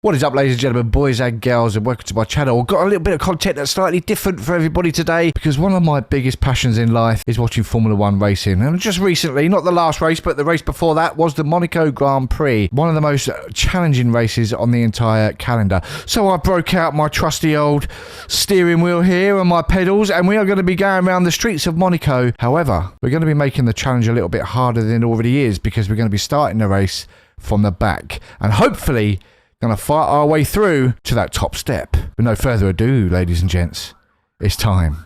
What is up, ladies and gentlemen, boys and girls, and welcome to my channel. I've got a little bit of content that's slightly different for everybody today because one of my biggest passions in life is watching Formula 1 racing. And just recently, not the last race, but the race before that was the Monaco Grand Prix. One of the most challenging races on the entire calendar. So I broke out my trusty old steering wheel here and my pedals, and we are going to be going around the streets of Monaco. However, we're going to be making the challenge a little bit harder than it already is because we're going to be starting the race from the back. And hopefully going to fight our way through to that top step. With no further ado, ladies and gents, it's time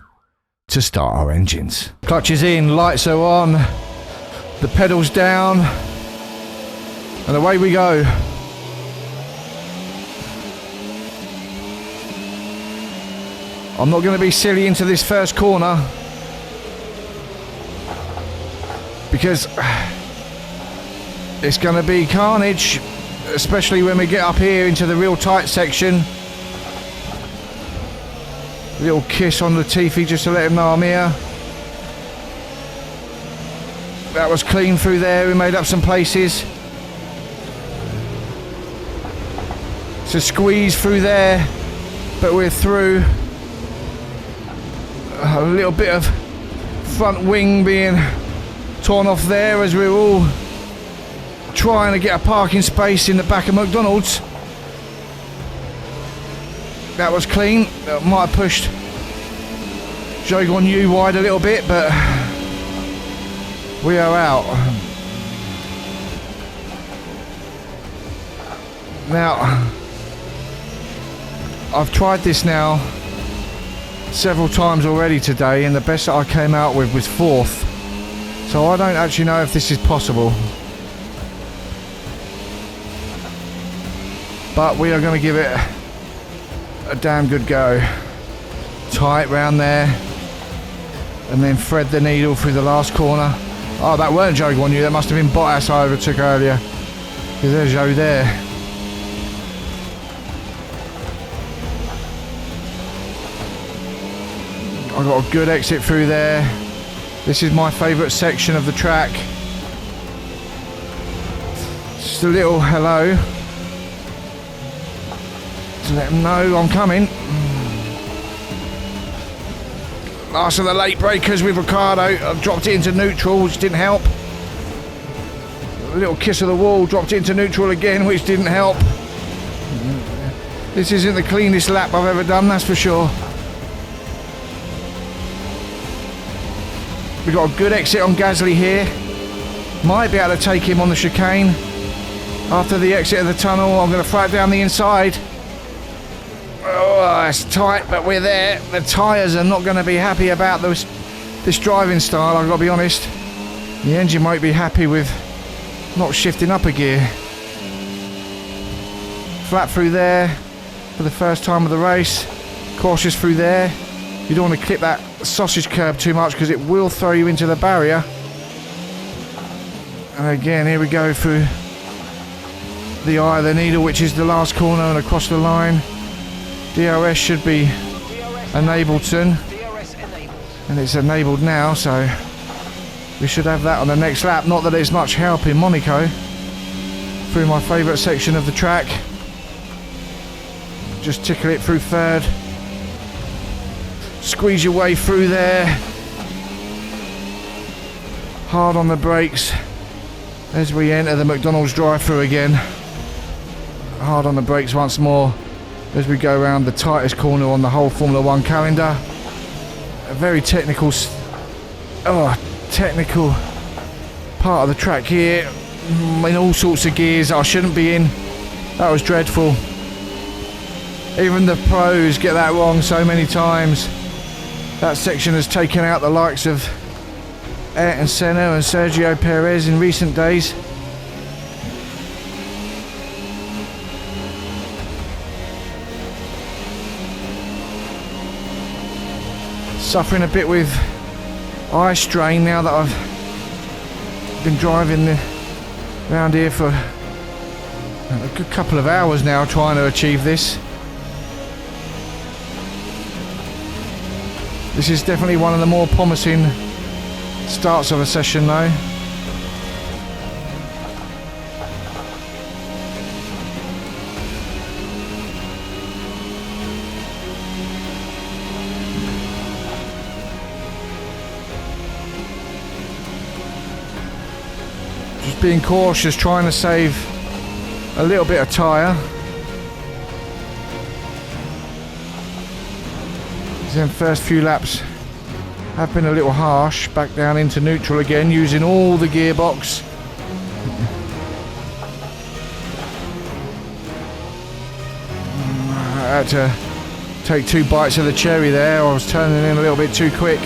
to start our engines. Clutch is in, lights are on, the pedals down, and away we go. I'm not going to be silly into this first corner because it's going to be carnage. Especially when we get up here into the real tight section. Little kiss on Latifi just to let him know I'm here. That was clean through there, we made up some places. It's a squeeze through there, but we're through. A little bit of front wing being torn off there as we're all trying to get a parking space in the back of McDonald's. That was clean. That might have pushed Jogon Yu wide a little bit, but we are out. Now, I've tried this now several times already today, and the best that I came out with was 4th. So I don't actually know if this is possible. But we are going to give it a damn good go. Tight round there. And then thread the needle through the last corner. Oh, that weren't Joe Guan Yu. That must have been Bottas I overtook earlier. Because there's Joe there. I got a good exit through there. This is my favourite section of the track. Just a little hello. To let them know I'm coming. Last of the late breakers with Ricardo. I've dropped it into neutral, which didn't help. A little kiss of the wall, dropped it into neutral again, which didn't help. This isn't the cleanest lap I've ever done, that's for sure. We've got a good exit on Gasly here. Might be able to take him on the chicane. After the exit of the tunnel, I'm going to throw it down the inside. Oh, it's tight, but we're there. The tyres are not going to be happy about this driving style, I've got to be honest. The engine won't be happy with not shifting up a gear. Flat through there for the first time of the race. Cautious through there. You don't want to clip that sausage curb too much because it will throw you into the barrier. And again, here we go through the eye of the needle, which is the last corner, and across the line. DRS should be enabled soon, and it's enabled now, so we should have that on the next lap. Not that it's much help in Monaco. Through my favourite section of the track. Just tickle it through third. Squeeze your way through there. Hard on the brakes as we enter the McDonald's drive-thru again. Hard on the brakes once more as we go around the tightest corner on the whole Formula 1 calendar. A very technical part of the track here, in all sorts of gears I shouldn't be in. That was dreadful. Even the pros get that wrong so many times. That section has taken out the likes of Ayrton Senna and Sergio Perez in recent days. Suffering a bit with eye strain now that I've been driving around here for a good couple of hours now trying to achieve this. This is definitely one of the more promising starts of a session though. being cautious, trying to save a little bit of tyre. Then first few laps have been a little harsh. Back down into neutral again, using all the gearbox. I had to take 2 bites of the cherry there. I was turning in a little bit too quick.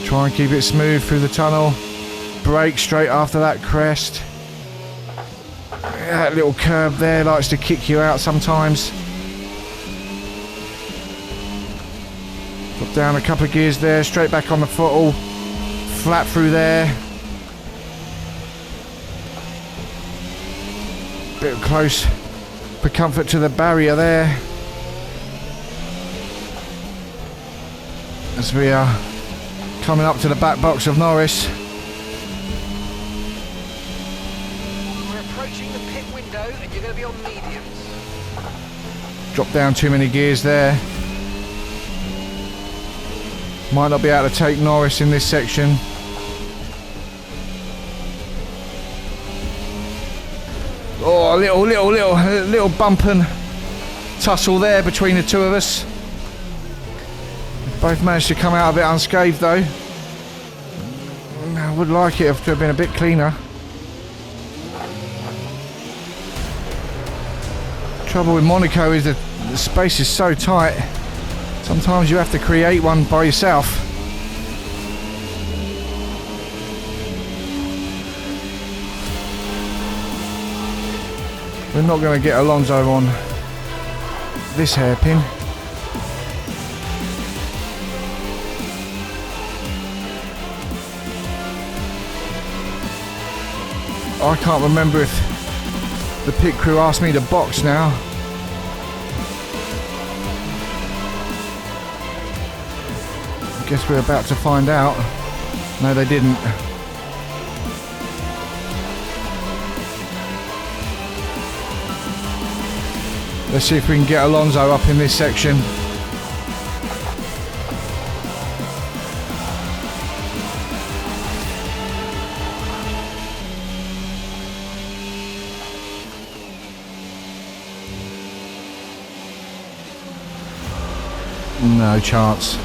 Try and keep it smooth through the tunnel. Brake straight after that crest. That little curb there likes to kick you out sometimes. Drop down a couple of gears there, straight back on the throttle. Flat through there. Bit close for comfort to the barrier there. As we are coming up to the back box of Norris. We're approaching the pit window and you're going to be on mediums. Drop down too many gears there. Might not be able to take Norris in this section. Oh, a little bump and tussle there between the two of us. Both managed to come out of it unscathed though. I would like it to have been a bit cleaner. Trouble with Monaco is that the space is so tight. Sometimes you have to create one by yourself. We're not going to get Alonso on this hairpin. I can't remember if the pit crew asked me to box now. I guess we're about to find out. No, they didn't. Let's see if we can get Alonso up in this section. No chance.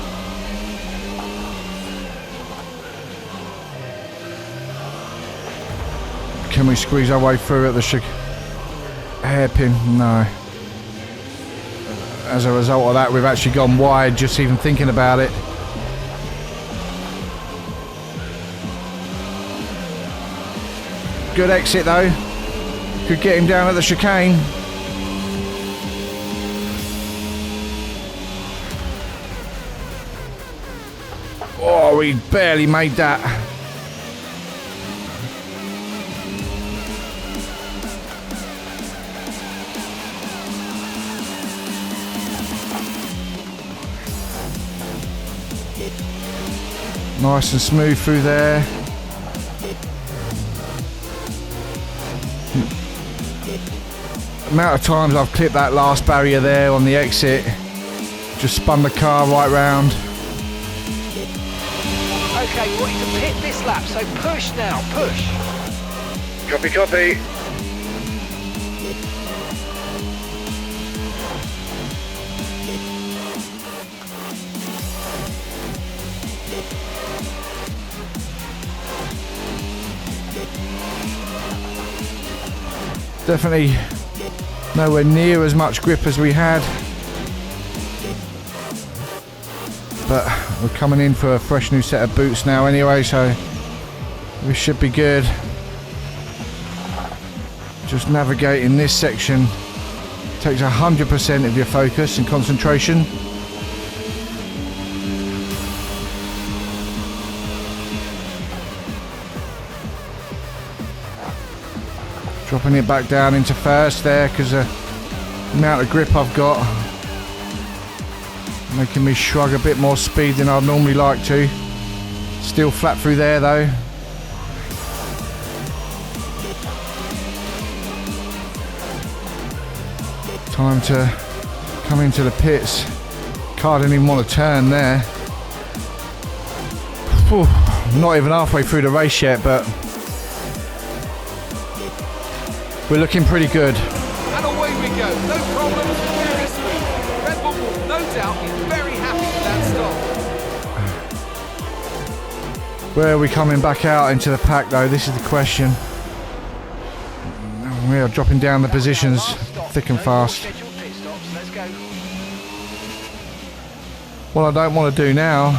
Can we squeeze our way through at the hairpin? No. As a result of that, we've actually gone wide just even thinking about it. Good exit though. Could get him down at the chicane. Oh, we barely made that. Nice and smooth through there. Amount of times I've clipped that last barrier there on the exit. Just spun the car right round. Okay, we want you to pit this lap, so push now, push. Copy, copy. Definitely nowhere near as much grip as we had, but we're coming in for a fresh new set of boots now anyway, so we should be good. Just navigating this section takes 100% of your focus and concentration. Dropping it back down into first there because the amount of grip I've got making me shrug a bit more speed than I'd normally like to. Still flat through there though. Time to come into the pits. Car didn't even want to turn there. Whew, not even halfway through the race yet, but We're looking pretty good. And away we go. No problems, very smooth. Red Bull will no doubt be very happy with that stop. Where are we coming back out into the pack though? This is the question. We are dropping down the positions thick and fast. Let's go. What I don't want to do now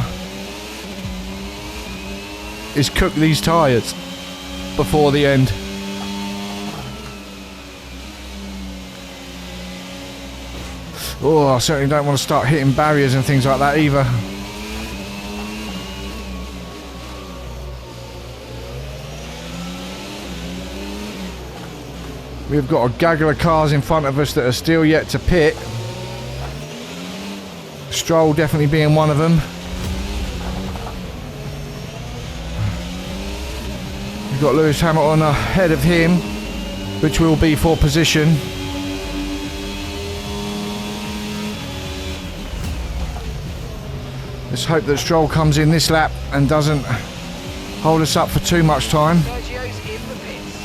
is cook these tyres before the end. Oh, I certainly don't want to start hitting barriers and things like that either. We've got a gaggle of cars in front of us that are still yet to pit. Stroll definitely being one of them. We've got Lewis Hamilton ahead of him, which will be for position. Let's hope that Stroll comes in this lap and doesn't hold us up for too much time. Sergio's in the pits.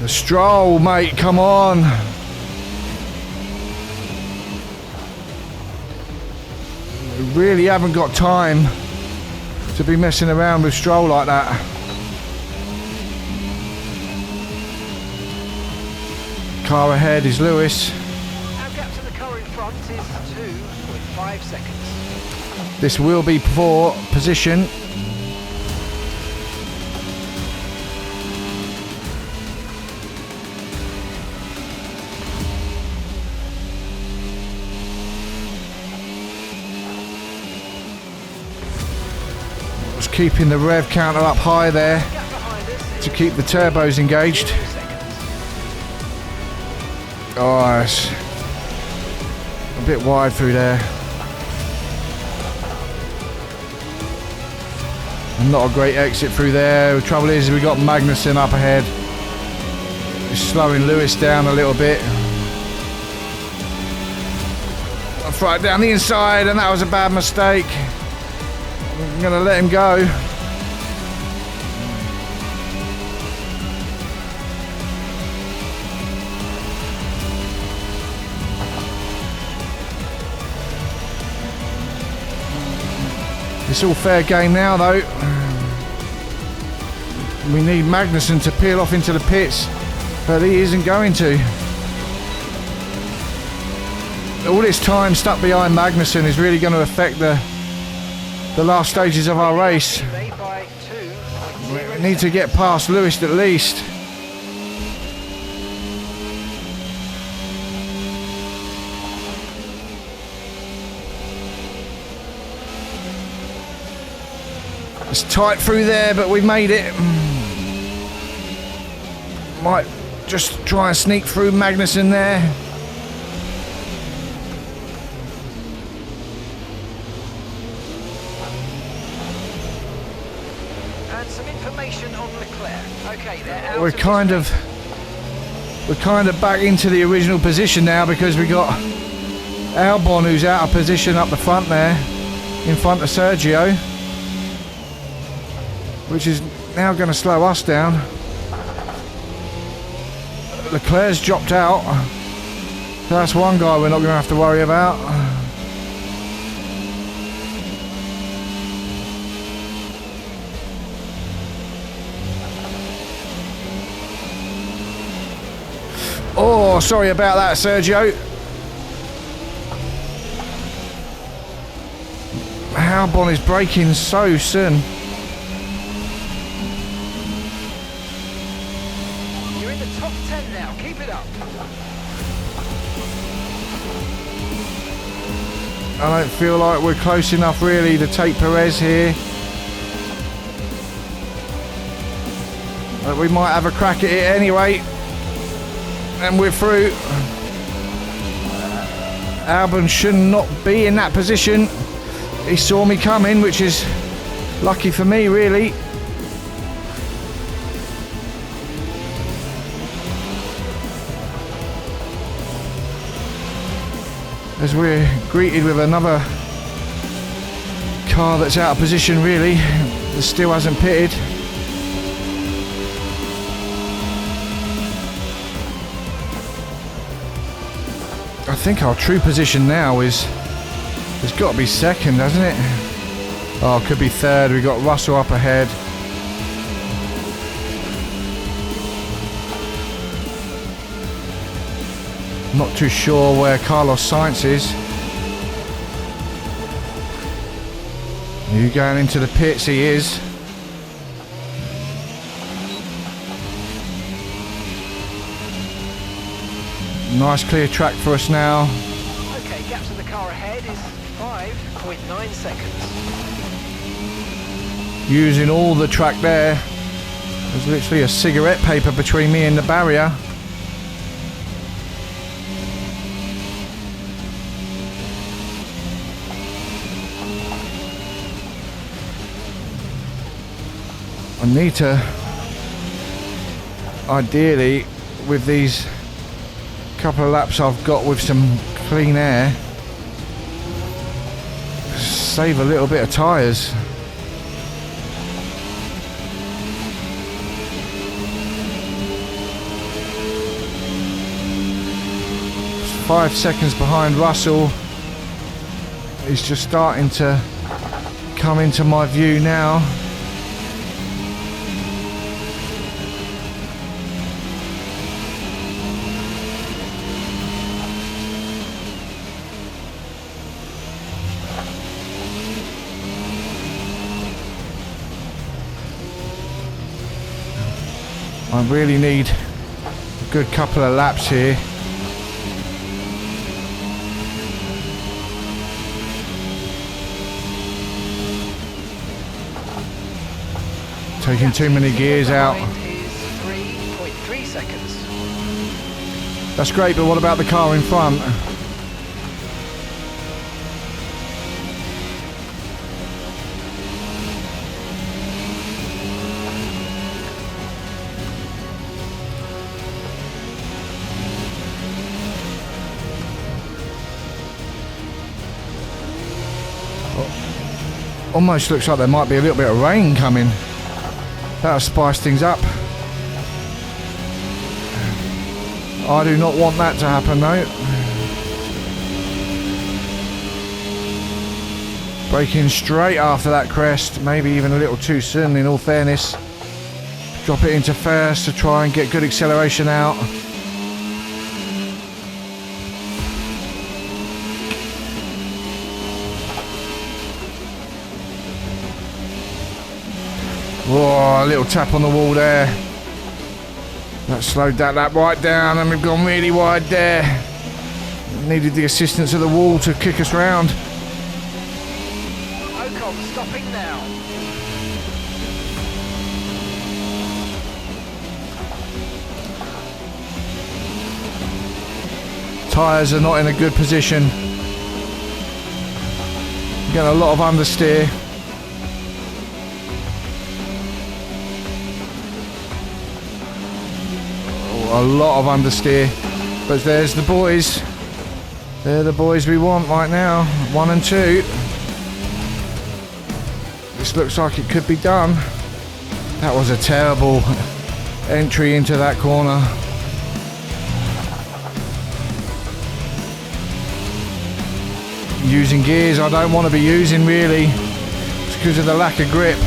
The Stroll, mate, come on. We really haven't got time to be messing around with Stroll like that. Car ahead is Lewis. Our gap to the car in front is 2.5 seconds. This will be for position. Just keeping the rev counter up high there Gap behind us to keep the turbos engaged. 2 seconds. Oh, it's a bit wide through there. And not a great exit through there. The trouble is we got Magnussen up ahead. Just slowing Lewis down a little bit. I've right down the inside and that was a bad mistake. I'm going to let him go. It's all fair game now though. We need Magnussen to peel off into the pits, but he isn't going to. All this time stuck behind Magnussen is really going to affect the last stages of our race. They by 2.0 We need to get past Lewis at least. It's tight through there, but we made it. Might just try and sneak through Magnussen there. And some information on Leclerc. Okay, they're out We're of kind his of back into the original position now because we got Albon who's out of position up the front there, in front of Sergio, which is now going to slow us down. Leclerc's dropped out. That's one guy we're not going to have to worry about. Oh, sorry about that, Sergio. Albon is braking so soon. You're in the top 10 now. Keep it up. I don't feel like we're close enough really to take Perez here. But we might have a crack at it anyway. And we're through. Albon should not be in that position. He saw me coming, which is lucky for me really. As we're greeted with another car that's out of position really, that still hasn't pitted. I think our true position now is, it's got to be second, hasn't it? Oh, it could be third. We've got Russell up ahead. Not too sure where Carlos Sainz is. You going into the pits? He is. Nice clear track for us now. Okay, gap to the car ahead is 5.9 seconds. Using all the track there. There's literally a cigarette paper between me and the barrier. I need to, ideally, with these couple of laps I've got with some clean air, save a little bit of tyres. It's 5 seconds behind Russell. He's just starting to come into my view now. I really need a good couple of laps here. Taking too many gears out. Is 3.3 seconds. That's great, but what about the car in front? Almost looks like there might be a little bit of rain coming. That'll spice things up. I do not want that to happen though. Braking straight after that crest, maybe even a little too soon in all fairness. Drop it into first to try and get good acceleration out. Whoa, a little tap on the wall there. That slowed that lap right down and we've gone really wide there. Needed the assistance of the wall to kick us round. Ocon stopping now. Tyres are not in a good position. Getting a lot of understeer. A lot of understeer, but there's the boys. They're the boys we want right now. 1 and 2. This looks like it could be done. That was a terrible entry into that corner. Using gears I don't want to be using really. It's because of the lack of grip.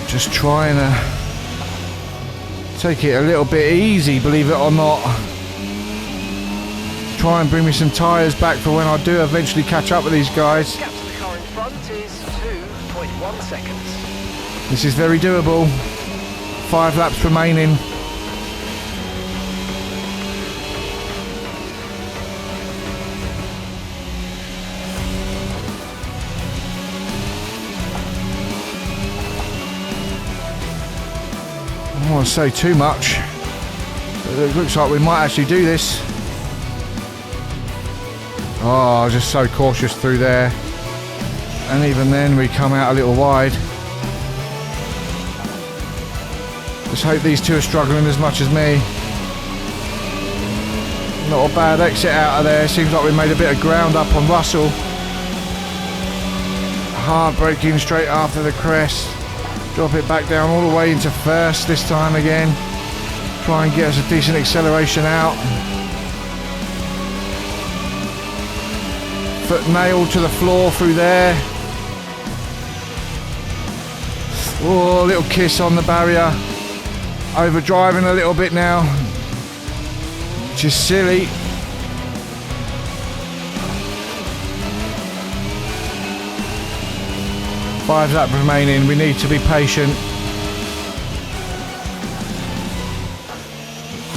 Just trying to take it a little bit easy, believe it or not. Try and bring me some tyres back for when I do eventually catch up with these guys. Gap to the car in front is 2.1 seconds. This is very doable. 5 laps remaining. want to say too much. It looks like we might actually do this. Oh, just so cautious through there. And even then we come out a little wide. Just hope these two are struggling as much as me. Not a bad exit out of there. Seems like we made a bit of ground up on Russell. Hard braking straight after the crest. Drop it back down all the way into first this time again. Try and get us a decent acceleration out. Foot nailed to the floor through there. Oh, a little kiss on the barrier. Overdriving a little bit now, which is silly. Five laps remaining, we need to be patient.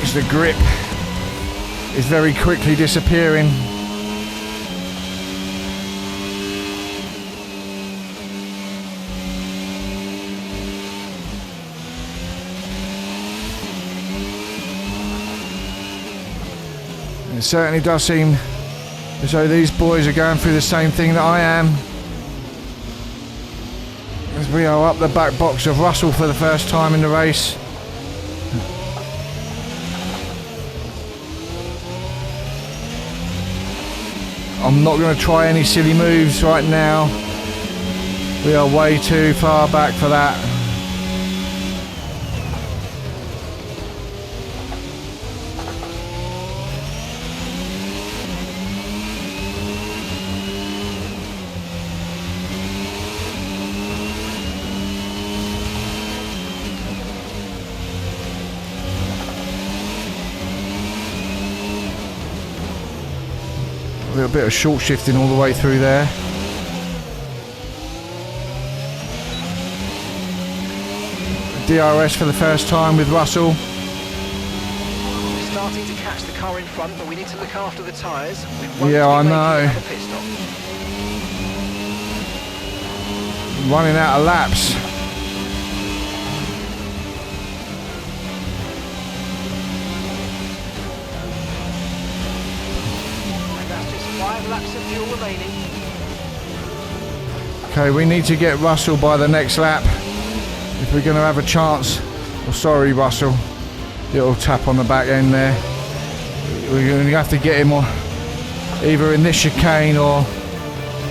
As the grip is very quickly disappearing. It certainly does seem as though these boys are going through the same thing that I am. As we are up the back box of Russell for the first time in the race. I'm not going to try any silly moves right now. We are way too far back for that. A little bit of short shifting all the way through there. DRS for the first time with Russell. We're starting to catch the car in front, but we need to look after the tyres. Yeah, I know. Running out of laps. Laps of fuel remaining. Okay, we need to get Russell by the next lap if we're going to have a chance. Oh, sorry, Russell. Little tap on the back end there. We're going to have to get him on either in this chicane or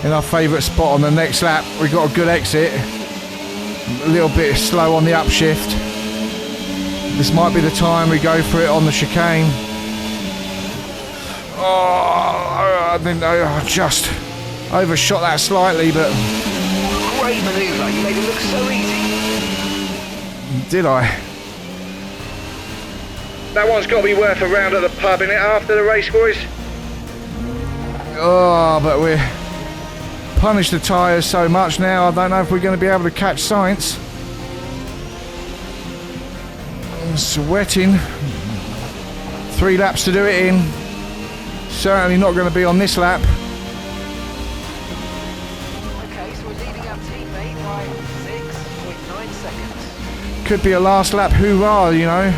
in our favourite spot on the next lap. We've got a good exit. A little bit slow on the upshift. This might be the time we go for it on the chicane. Oh, I just overshot that slightly, but... Great manoeuvre, you made it look so easy. Did I? That one's got to be worth a round at the pub, innit, after the race, boys? Oh, but we're punished the tyres so much now, I don't know if we're going to be able to catch Sainz. I'm sweating. 3 laps to do it in. Certainly not going to be on this lap. Okay, so we're leading our teammate by 6.9 seconds. Could be a last lap hoorah, you know.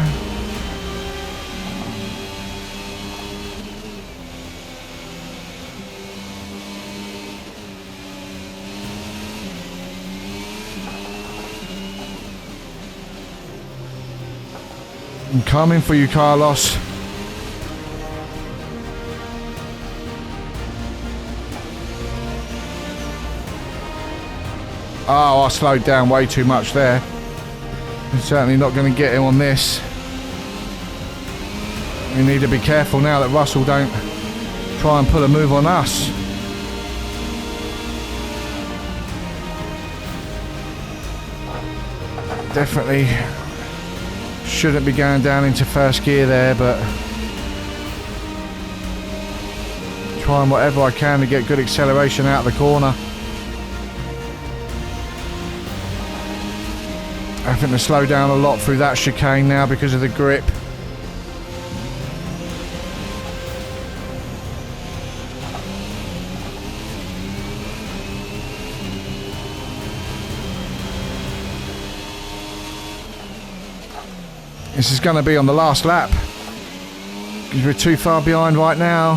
I'm coming for you, Carlos. Oh, I slowed down way too much there. I'm certainly not going to get him on this. We need to be careful now that Russell don't try and pull a move on us. Definitely shouldn't be going down into first gear there, but trying whatever I can to get good acceleration out of the corner. Having to slow down a lot through that chicane now because of the grip. This is going to be on the last lap. Because we're too far behind right now.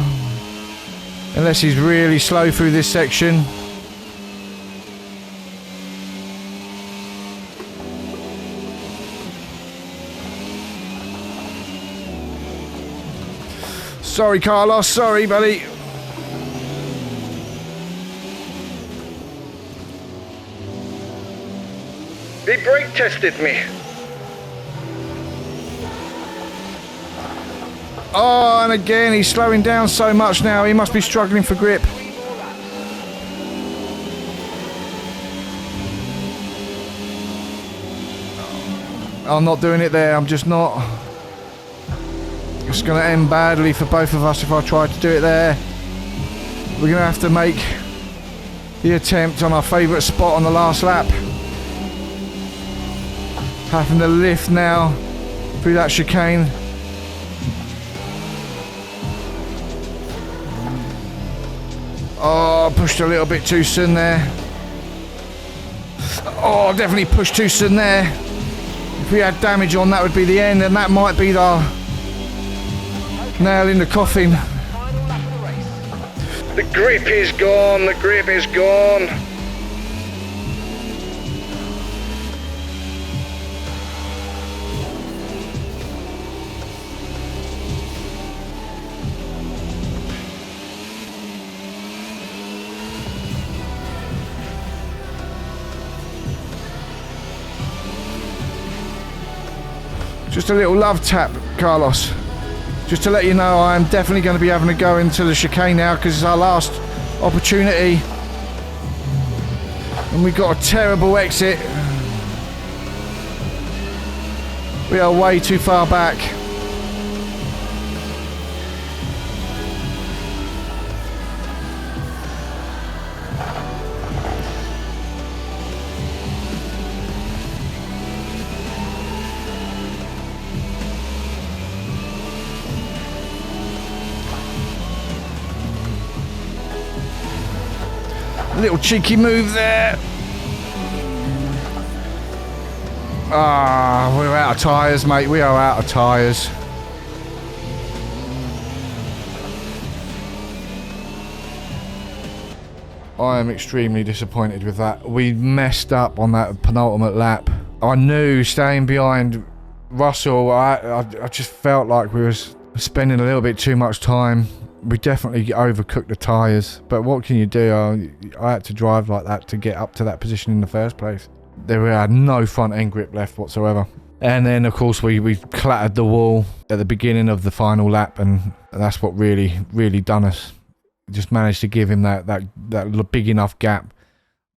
Unless he's really slow through this section. Sorry, Carlos. Sorry, buddy. He brake tested me. Oh, and again, he's slowing down so much now. He must be struggling for grip. I'm not doing it there. I'm just not. It's going to end badly for both of us if I try to do it there. We're going to have to make the attempt on our favourite spot on the last lap. Having to lift now through that chicane. Oh, pushed a little bit too soon there. Oh, definitely pushed too soon there. If we had damage on, that would be the end, and that might be the nail in the coffin. The grip is gone, the grip is gone. Just a little love tap, Carlos. Just to let you know, I am definitely going to be having to go into the chicane now because it's our last opportunity. And we've got a terrible exit. We are way too far back. Little cheeky move there. Ah, we're out of tyres, mate. We are out of tyres. I am extremely disappointed with that. We messed up on that penultimate lap. I knew staying behind Russell, I just felt like we were spending a little bit too much time. We definitely overcooked the tyres, but what can you do? I had to drive like that to get up to that position in the first place. There had no front end grip left whatsoever. And then, of course, we clattered the wall at the beginning of the final lap, and that's what really done us. Just managed to give him that big enough gap.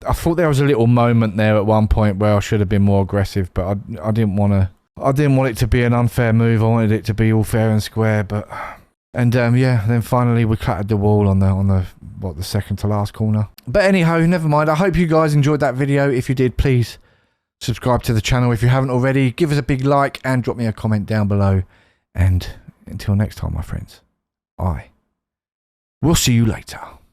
I thought there was a little moment there at one point where I should have been more aggressive, but I didn't want to. I didn't want it to be an unfair move. I wanted it to be all fair and square, but. And yeah, then finally we clattered the wall on the second to last corner. But anyhow, never mind. I hope you guys enjoyed that video. If you did, please subscribe to the channel if you haven't already. Give us a big like and drop me a comment down below. And until next time, my friends, I will see you later.